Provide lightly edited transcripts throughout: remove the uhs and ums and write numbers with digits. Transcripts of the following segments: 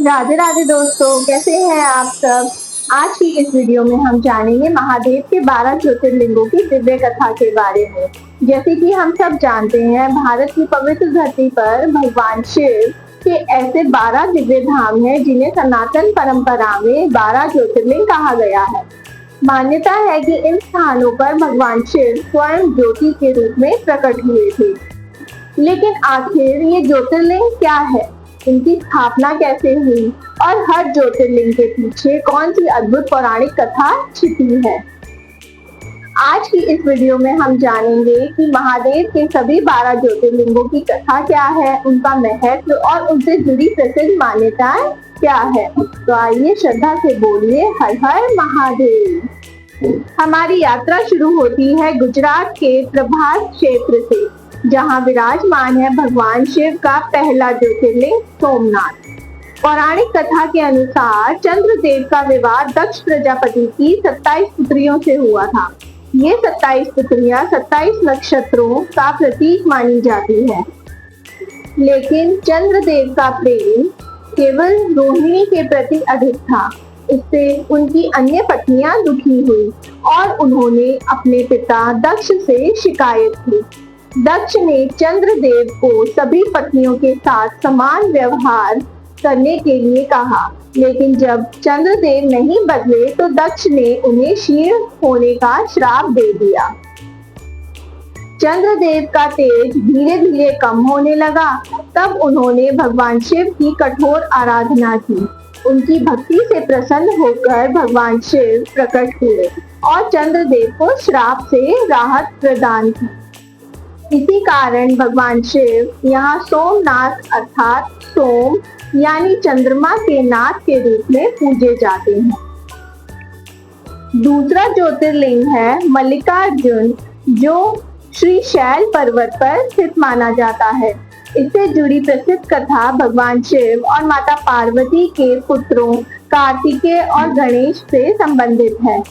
राधे राधे दोस्तों, कैसे हैं आप सब। आज की इस वीडियो में हम जानेंगे महादेव के 12 ज्योतिर्लिंगों की दिव्य कथा के बारे में। जैसे कि हम सब जानते हैं, भारत की पवित्र धरती पर भगवान शिव के ऐसे 12 दिव्य धाम हैं जिन्हें सनातन परंपरा में 12 ज्योतिर्लिंग कहा गया है। मान्यता है कि इन स्थानों पर भगवान शिव स्वयं ज्योति के रूप में प्रकट हुए थे। लेकिन आखिर ये ज्योतिर्लिंग क्या है, इनकी स्थापना कैसे हुई और हर ज्योतिर्लिंग के पीछे कौन सी अद्भुत पौराणिक कथा छिपी है। आज की इस वीडियो में हम जानेंगे कि महादेव के सभी 12 ज्योतिर्लिंगों की कथा क्या है, उनका महत्व और उनसे जुड़ी प्रसिद्ध मान्यताएं क्या है। तो आइए श्रद्धा से बोलिए हर हर महादेव। हमारी यात्रा शुरू होती है गुजरात के प्रभास क्षेत्र से, जहां विराजमान है भगवान शिव का पहला ज्योतिर्लिंग सोमनाथ। पौराणिक कथा के अनुसार चंद्रदेव का विवाह दक्ष प्रजापति की 27 पुत्रियों से हुआ था। ये 27 पुत्रियां 27 नक्षत्रों का प्रतीक मानी जाती है। लेकिन चंद्रदेव का प्रेम केवल रोहिणी के प्रति अधिक था। इससे उनकी अन्य पत्नियां दुखी हुई और उन्होंने अपने पिता दक्ष से शिकायत की। दक्ष ने चंद्रदेव को सभी पत्नियों के साथ समान व्यवहार करने के लिए कहा, लेकिन जब चंद्रदेव नहीं बदले तो दक्ष ने उन्हें क्षीण होने का श्राप दे दिया। चंद्रदेव का तेज धीरे धीरे कम होने लगा। तब उन्होंने भगवान शिव की कठोर आराधना की। उनकी भक्ति से प्रसन्न होकर भगवान शिव प्रकट हुए और चंद्रदेव को श्राप से राहत प्रदान की। इसी कारण भगवान शिव यहाँ सोमनाथ अर्थात सोम यानी चंद्रमा के नाथ के रूप में पूजे जाते हैं। दूसरा ज्योतिर्लिंग है मल्लिकार्जुन, जो श्रीशैल पर्वत पर स्थित माना जाता है। इससे जुड़ी प्रसिद्ध कथा भगवान शिव और माता पार्वती के पुत्रों कार्तिकेय और गणेश से संबंधित है।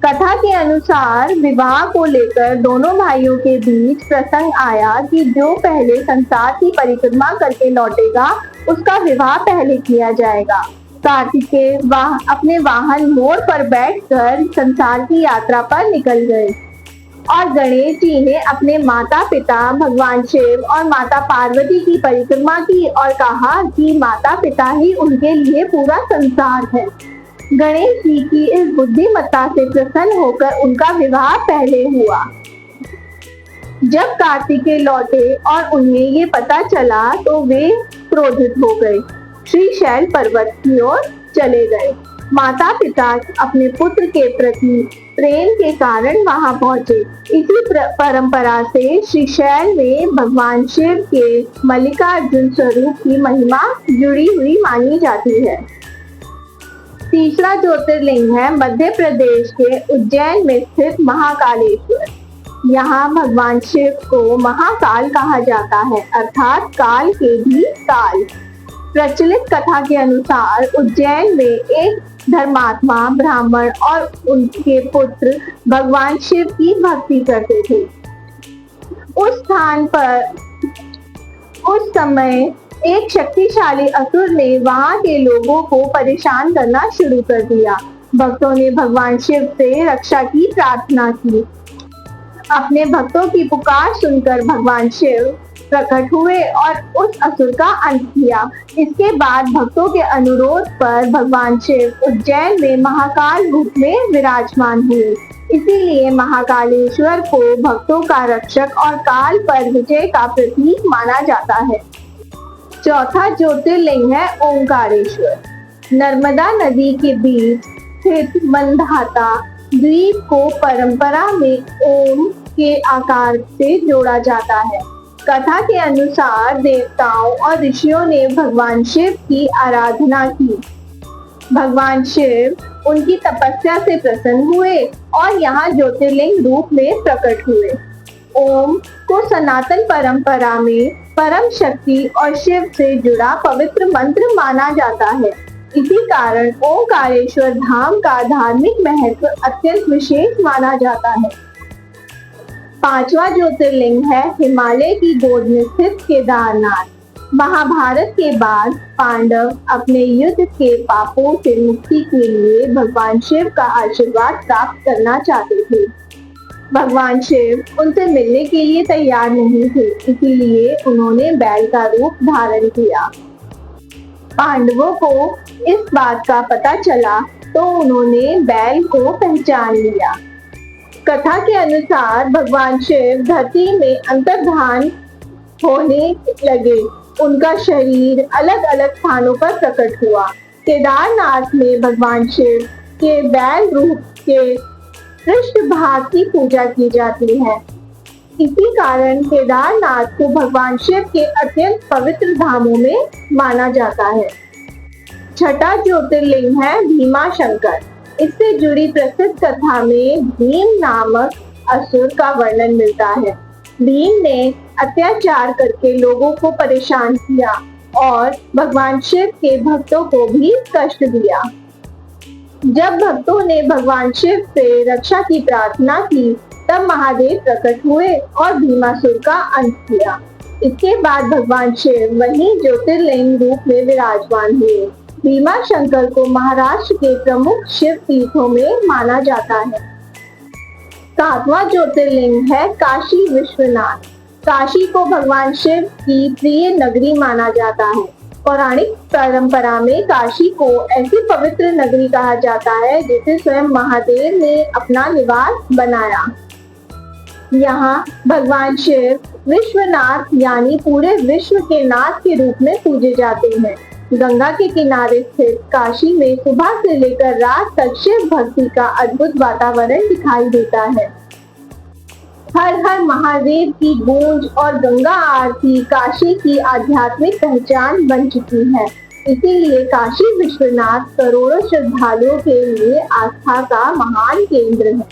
कथा के अनुसार विवाह को लेकर दोनों भाइयों के बीच प्रसंग आया कि जो पहले संसार की परिक्रमा करके लौटेगा उसका विवाह पहले किया जाएगा। कार्तिकेय अपने वाहन मोर पर बैठकर संसार की यात्रा पर निकल गए और गणेश जी ने अपने माता पिता भगवान शिव और माता पार्वती की परिक्रमा की और कहा कि माता पिता ही उनके लिए पूरा संसार है। गणेश जी की इस बुद्धिमत्ता से प्रसन्न होकर उनका विवाह पहले हुआ। जब कार्तिकेय लौटे और उन्हें ये पता चला तो वे क्रोधित हो गए, श्रीशैल पर्वत की ओर चले गए। माता पिता अपने पुत्र के प्रति प्रेम के कारण वहां पहुंचे। इसी परंपरा से श्रीशैल में भगवान शिव के मल्लिकार्जुन स्वरूप की महिमा जुड़ी हुई मानी जाती है। तीसरा ज्योतिर्लिंग है मध्य प्रदेश के उज्जैन में स्थित महाकालेश्वर। यहाँ भगवान शिव को महाकाल कहा जाता है, अर्थात काल के भी काल। प्रचलित कथा के अनुसार उज्जैन में एक धर्मात्मा ब्राह्मण और उनके पुत्र भगवान शिव की भक्ति करते थे। उस स्थान पर उस समय एक शक्तिशाली असुर ने वहां के लोगों को परेशान करना शुरू कर दिया। भक्तों ने भगवान शिव से रक्षा की प्रार्थना की। अपने भक्तों की पुकार सुनकर भगवान शिव प्रकट हुए और उस असुर का अंत किया। इसके बाद भक्तों के अनुरोध पर भगवान शिव उज्जैन में महाकाल रूप में विराजमान हुए। इसीलिए महाकालेश्वर को भक्तों का रक्षक और काल पर विजय का प्रतीक माना जाता है। चौथा ज्योतिर्लिंग है ओंकारेश्वर। नर्मदा नदी के बीच स्थित मंदाता द्वीप को परंपरा में ओम के आकार से जोड़ा जाता है। कथा के अनुसार देवताओं और ऋषियों ने भगवान शिव की आराधना की। भगवान शिव उनकी तपस्या से प्रसन्न हुए और यहाँ ज्योतिर्लिंग रूप में प्रकट हुए। ओम को सनातन परंपरा में परम शक्ति और शिव से जुड़ा पवित्र मंत्र माना जाता है। इसी कारण ओंकारेश्वर धाम का धार्मिक महत्व अत्यंत विशेष माना जाता है। पांचवा ज्योतिर्लिंग है हिमालय की गोद में स्थित केदारनाथ। महाभारत के बाद पांडव अपने युद्ध के पापों से मुक्ति के लिए भगवान शिव का आशीर्वाद प्राप्त करना चाहते थे। भगवान शिव उनसे मिलने के लिए तैयार नहीं थे, इसीलिए उन्होंने बैल का रूप धारण किया। पांडवों को इस बात का पता चला तो उन्होंने बैल को पहचान लिया। कथा के अनुसार भगवान शिव धरती में अंतर्धान होने लगे। उनका शरीर अलग अलग स्थानों पर प्रकट हुआ। केदारनाथ में भगवान शिव के बैल रूप के पृष्ठभाग की पूजा की जाती है। इसी कारण केदारनाथ को भगवान शिव के अत्यंत पवित्र धामों में माना जाता है। छठा ज्योतिर्लिंग है भीमाशंकर। इससे जुड़ी प्रसिद्ध कथा में भीम नामक असुर का वर्णन मिलता है। भीम ने अत्याचार करके लोगों को परेशान किया और भगवान शिव के भक्तों को भी कष्ट दिया। जब भक्तों ने भगवान शिव से रक्षा की प्रार्थना की, तब महादेव प्रकट हुए और भीमासुर का अंत किया। इसके बाद भगवान शिव वहीं ज्योतिर्लिंग रूप में विराजमान हुए। भीमाशंकर को महाराष्ट्र के प्रमुख शिव तीर्थों में माना जाता है। सातवां ज्योतिर्लिंग है काशी विश्वनाथ। काशी को भगवान शिव की प्रिय नगरी माना जाता है। पौराणिक परंपरा में काशी को ऐसी पवित्र नगरी कहा जाता है जिसे स्वयं महादेव ने अपना निवास बनाया। यहाँ भगवान शिव विश्वनाथ यानी पूरे विश्व के नाथ के रूप में पूजे जाते हैं। गंगा के किनारे स्थित काशी में सुबह से लेकर रात तक शिव भक्ति का अद्भुत वातावरण दिखाई देता है। हर हर महादेव की गूंज और गंगा आरती काशी की आध्यात्मिक पहचान बन चुकी है। इसीलिए काशी विश्वनाथ करोड़ों श्रद्धालुओं के लिए आस्था का महान केंद्र है।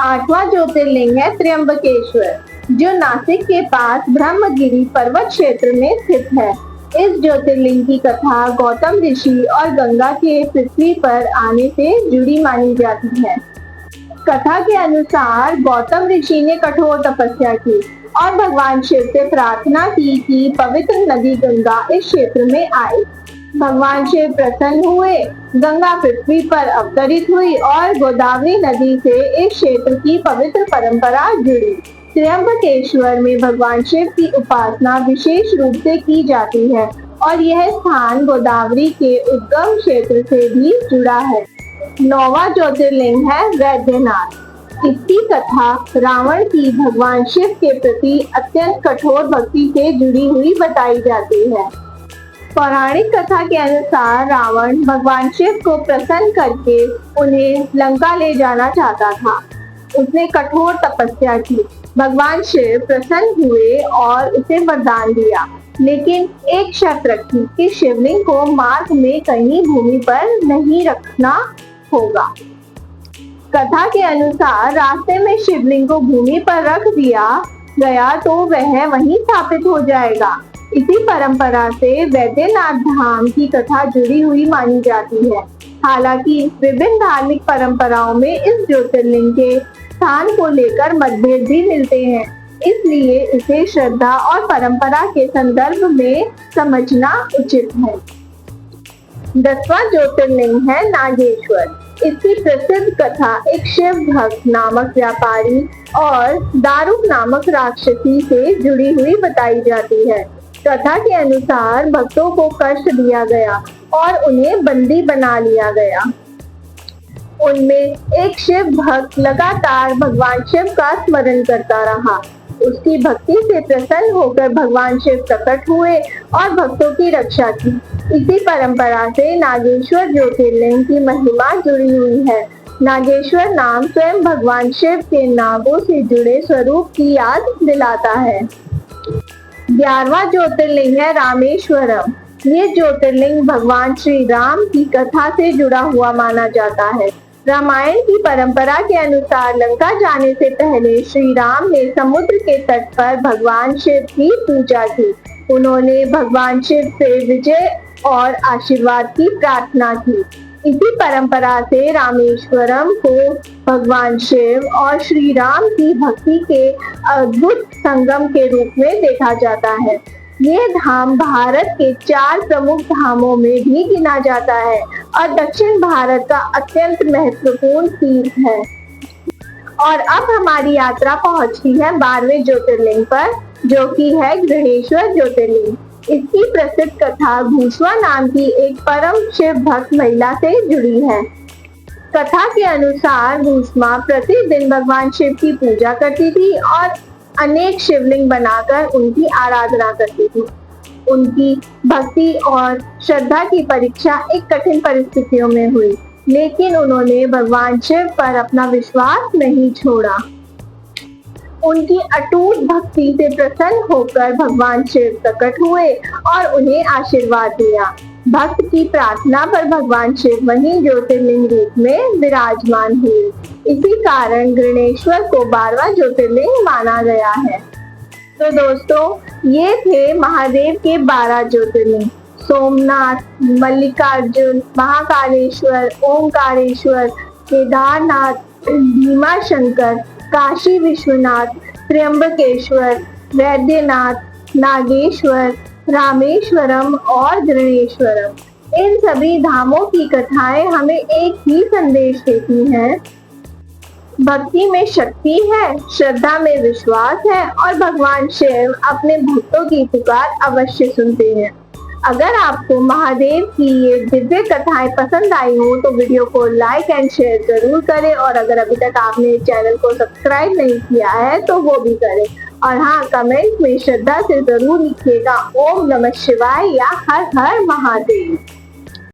आठवां ज्योतिर्लिंग है त्र्यंबकेश्वर, जो नासिक के पास ब्रह्मगिरी पर्वत क्षेत्र में स्थित है। इस ज्योतिर्लिंग की कथा गौतम ऋषि और गंगा के पृथ्वी पर आने से जुड़ी मानी जाती है। कथा के अनुसार गौतम ऋषि ने कठोर तपस्या की और भगवान शिव से प्रार्थना की कि पवित्र नदी गंगा इस क्षेत्र में आए। भगवान शिव प्रसन्न हुए, गंगा पृथ्वी पर अवतरित हुई और गोदावरी नदी से इस क्षेत्र की पवित्र परंपरा जुड़ी। त्र्यंबकेश्वर में भगवान शिव की उपासना विशेष रूप से की जाती है और यह स्थान गोदावरी के उद्गम क्षेत्र से भी जुड़ा है। नौवां ज्योतिर्लिंग है वैद्यनाथ। इसकी कथा रावण की भगवान शिव के प्रति अत्यंत कठोर भक्ति से जुड़ी हुई बताई जाती है। पौराणिक कथा के अनुसार रावण भगवान शिव को प्रसन्न करके उन्हें लंका ले जाना चाहता था। उसने कठोर तपस्या की। भगवान शिव प्रसन्न हुए और उसे वरदान दिया, लेकिन एक शर्त रखी कि शिवलिंग को मार्ग में कहीं भूमि पर नहीं रखना होगा। कथा के अनुसार रास्ते में शिवलिंग को भूमि पर रख दिया गया तो वह वहीं स्थापित हो जाएगा। इसी परंपरा से वैद्यनाथ धाम की कथा जुड़ी हुई मानी जाती है। हालांकि विभिन्न धार्मिक परंपराओं में इस ज्योतिर्लिंग के स्थान को लेकर मतभेद भी मिलते हैं, इसलिए इसे श्रद्धा और परंपरा के संदर्भ में समझना उचित है। 10वां ज्योतिर्लिंग है नागेश्वर। इसकी प्रसिद्ध कथा एक शिव भक्त नामक व्यापारी और दारुक नामक राक्षसी से जुड़ी हुई बताई जाती है। कथा के अनुसार भक्तों को कष्ट दिया गया और उन्हें बंदी बना लिया गया। उनमें एक शिव भक्त लगातार भगवान शिव का स्मरण करता रहा। उसकी भक्ति से प्रसन्न होकर भगवान शिव प्रकट हुए और भक्तों की रक्षा की। इसी परंपरा से नागेश्वर ज्योतिर्लिंग की महिमा जुड़ी हुई है। नागेश्वर नाम स्वयं भगवान शिव के नागों से जुड़े स्वरूप की याद दिलाता है। 11वां ज्योतिर्लिंग है रामेश्वरम। ये ज्योतिर्लिंग भगवान श्री राम की कथा से जुड़ा हुआ माना जाता है। रामायण की परंपरा के अनुसार लंका जाने से पहले श्री राम ने समुद्र के तट पर भगवान शिव की पूजा की। उन्होंने भगवान शिव से विजय और आशीर्वाद की प्रार्थना की। इसी परंपरा से रामेश्वरम को भगवान शिव और श्री राम की भक्ति के अद्भुत संगम के रूप में देखा जाता है। ये धाम भारत के 4 प्रमुख धामों में भी गिना जाता है और दक्षिण भारत का अत्यंत महत्वपूर्ण तीर्थ है। और अब हमारी यात्रा पहुंची है 12वें ज्योतिर्लिंग पर, जो कि है गृहेश्वर ज्योतिर्लिंग। इसकी प्रसिद्ध कथा भूष्मा नाम की एक परम शिव भक्त महिला से जुड़ी है। कथा के अनुसार भूष्मा प्रतिदिन भगवान शिव की पूजा करती थी और अनेक शिवलिंग बनाकर उनकी आराधना करती थी। उनकी भक्ति और श्रद्धा की परीक्षा एक कठिन परिस्थितियों में हुई, लेकिन उन्होंने भगवान शिव पर अपना विश्वास नहीं छोड़ा। उनकी अटूट भक्ति से प्रसन्न होकर भगवान शिव प्रकट हुए और उन्हें आशीर्वाद दिया। भक्त की प्रार्थना पर भगवान शिव वहीं ज्योतिर्लिंग रूप में विराजमान हुए। इसी कारण गृहेश्वर को 12वां ज्योतिर्लिंग माना गया है। तो दोस्तों, ये थे महादेव के 12 ज्योतिर्लिंग: सोमनाथ, मल्लिकार्जुन, महाकालेश्वर, ओंकारेश्वर, केदारनाथ, भीमाशंकर, काशी विश्वनाथ, त्र्यंबकेश्वर, वैद्यनाथ, नागेश्वर, रामेश्वरम और गृहेश्वरम। इन सभी धामों की कथाएं हमें एक ही संदेश देती हैं: भक्ति में शक्ति है, श्रद्धा में विश्वास है और भगवान शिव अपने भक्तों की पुकार अवश्य सुनते हैं। अगर आपको महादेव की ये दिव्य कथाएं पसंद आई हो तो वीडियो को लाइक एंड शेयर जरूर करें, और अगर अभी तक आपने चैनल को सब्सक्राइब नहीं किया है तो वो भी करें। और हाँ, कमेंट में श्रद्धा से जरूर लिखिएगा ओम नमः शिवाय या हर हर महादेव।